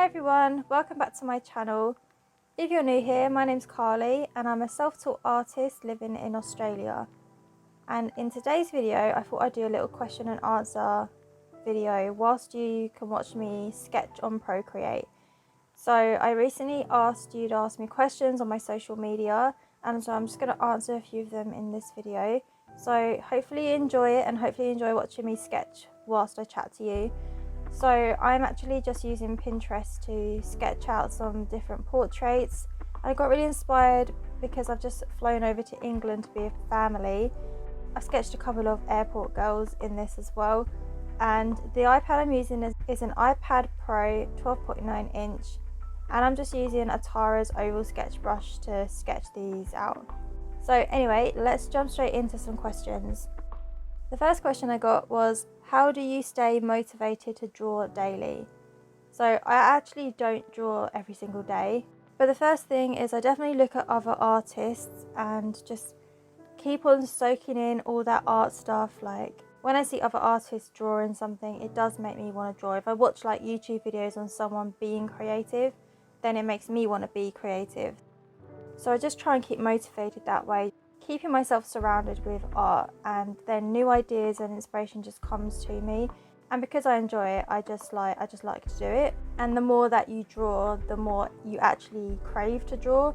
Hi everyone, welcome back to my channel. If you're new here, my name's Carly and I'm a self-taught artist living in Australia. And in today's video, I thought I'd do a little question and answer video whilst you can watch me sketch on Procreate. So I recently asked you to ask me questions on my social media, and so I'm just going to answer a few of them in this video. So hopefully you enjoy it and hopefully you enjoy watching me sketch whilst I chat to you. So I'm actually just using Pinterest to sketch out some different portraits. I got really inspired because I've just flown over to England to be with family. I've sketched a couple of airport girls in this as well. And the iPad I'm using is an iPad Pro 12.9 inch. And I'm just using Atara's oval sketch brush to sketch these out. So anyway, let's jump straight into some questions. The first question I got was, how do you stay motivated to draw daily? So I actually don't draw every single day, but the first thing is I definitely look at other artists and just keep on soaking in all that art stuff. Like when I see other artists drawing something, it does make me want to draw. If I watch like YouTube videos on someone being creative, then it makes me want to be creative. So I just try and keep motivated that way, keeping myself surrounded with art, and then new ideas and inspiration just comes to me. And because I enjoy it, I just like to do it. And the more that you draw, the more you actually crave to draw.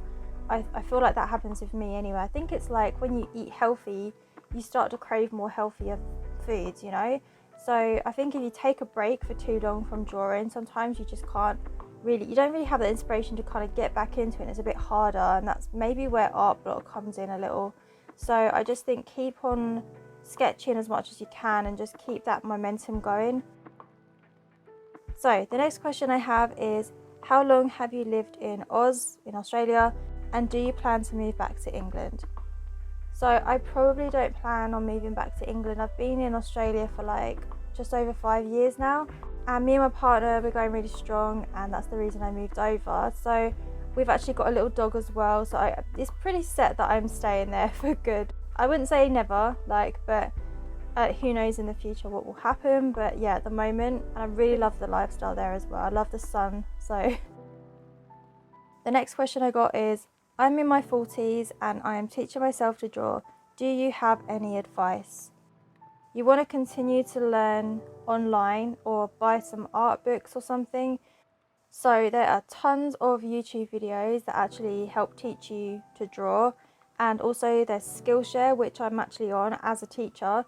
I feel like that happens with me anyway. I think it's like when you eat healthy, you start to crave more healthier foods, you know? So I think if you take a break for too long from drawing, sometimes you just can't really, you don't really have the inspiration to kind of get back into it, and it's a bit harder, and that's maybe where art block comes in a little. So I just think keep on sketching as much as you can and just keep that momentum going. So the next question I have is, how long have you lived in Australia, and do you plan to move back to England? So I probably don't plan on moving back to England. I've been in Australia for like just over 5 years now, and me and my partner, we're going really strong, and that's the reason I moved over. So we've actually got a little dog as well, so it's pretty set that I'm staying there for good. I wouldn't say never, but who knows in the future what will happen. But yeah, at the moment, and I really love the lifestyle there as well. I love the sun. So the next question I got is, I'm in my 40s and I am teaching myself to draw. Do you have any advice? You want to continue to learn online or buy some art books or something. So there are tons of YouTube videos that actually help teach you to draw, and also there's Skillshare, which I'm actually on as a teacher.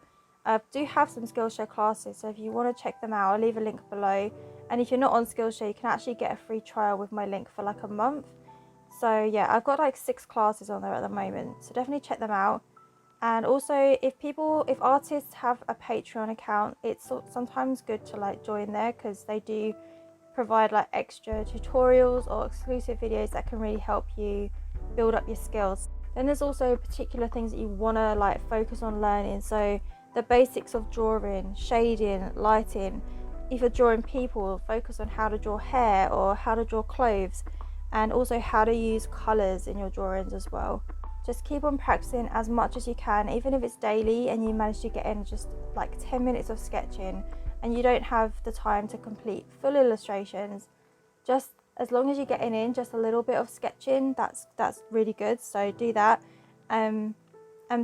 I do have some Skillshare classes, so if you want to check them out, I'll leave a link below. And if you're not on Skillshare, you can actually get a free trial with my link for like a month. So yeah, I've got like 6 classes on there at the moment, so definitely check them out. And also, if artists have a Patreon account, it's sometimes good to like join there, because they do provide like extra tutorials or exclusive videos that can really help you build up your skills. Then there's also particular things that you want to like focus on learning. So the basics of drawing, shading, lighting. If you're drawing people, focus on how to draw hair or how to draw clothes, and also how to use colours in your drawings as well. Just keep on practicing as much as you can, even if it's daily and you manage to get in just like 10 minutes of sketching and you don't have the time to complete full illustrations. Just as long as you're getting in just a little bit of sketching, that's really good. So do that, and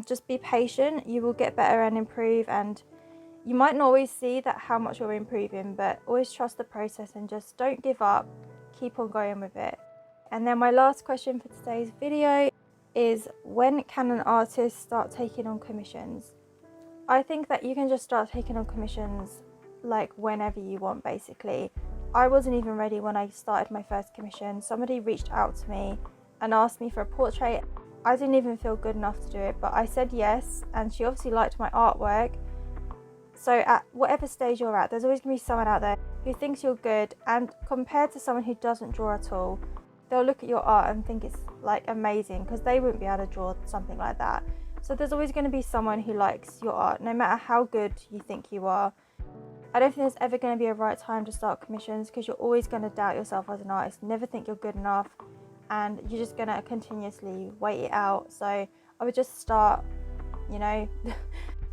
just be patient. You will get better and improve, and you might not always see that how much you're improving, but always trust the process and just don't give up. Keep on going with it. And then my last question for today's video is, when can an artist start taking on commissions? I think that you can just start taking on commissions like whenever you want, basically. I wasn't even ready when I started my first commission. Somebody reached out to me and asked me for a portrait. I didn't even feel good enough to do it, but I said yes, and she obviously liked my artwork. So at whatever stage you're at, there's always going to be someone out there who thinks you're good, and compared to someone who doesn't draw at all, they'll look at your art and think it's like amazing, because they wouldn't be able to draw something like that. So there's always going to be someone who likes your art, no matter how good you think you are. I don't think there's ever going to be a right time to start commissions, because you're always going to doubt yourself as an artist, never think you're good enough, and you're just going to continuously wait it out. So I would just start, you know.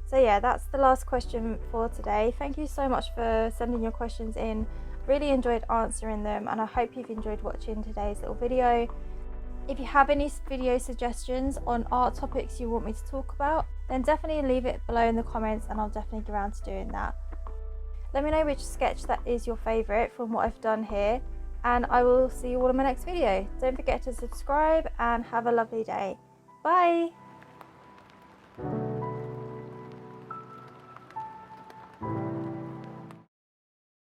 So yeah, that's the last question for today. Thank you so much for sending your questions in. Really enjoyed answering them, and I hope you've enjoyed watching today's little video. If you have any video suggestions on art topics you want me to talk about, then definitely leave it below in the comments and I'll definitely get around to doing that. Let me know which sketch that is your favourite from what I've done here, and I will see you all in my next video. Don't forget to subscribe and have a lovely day. Bye!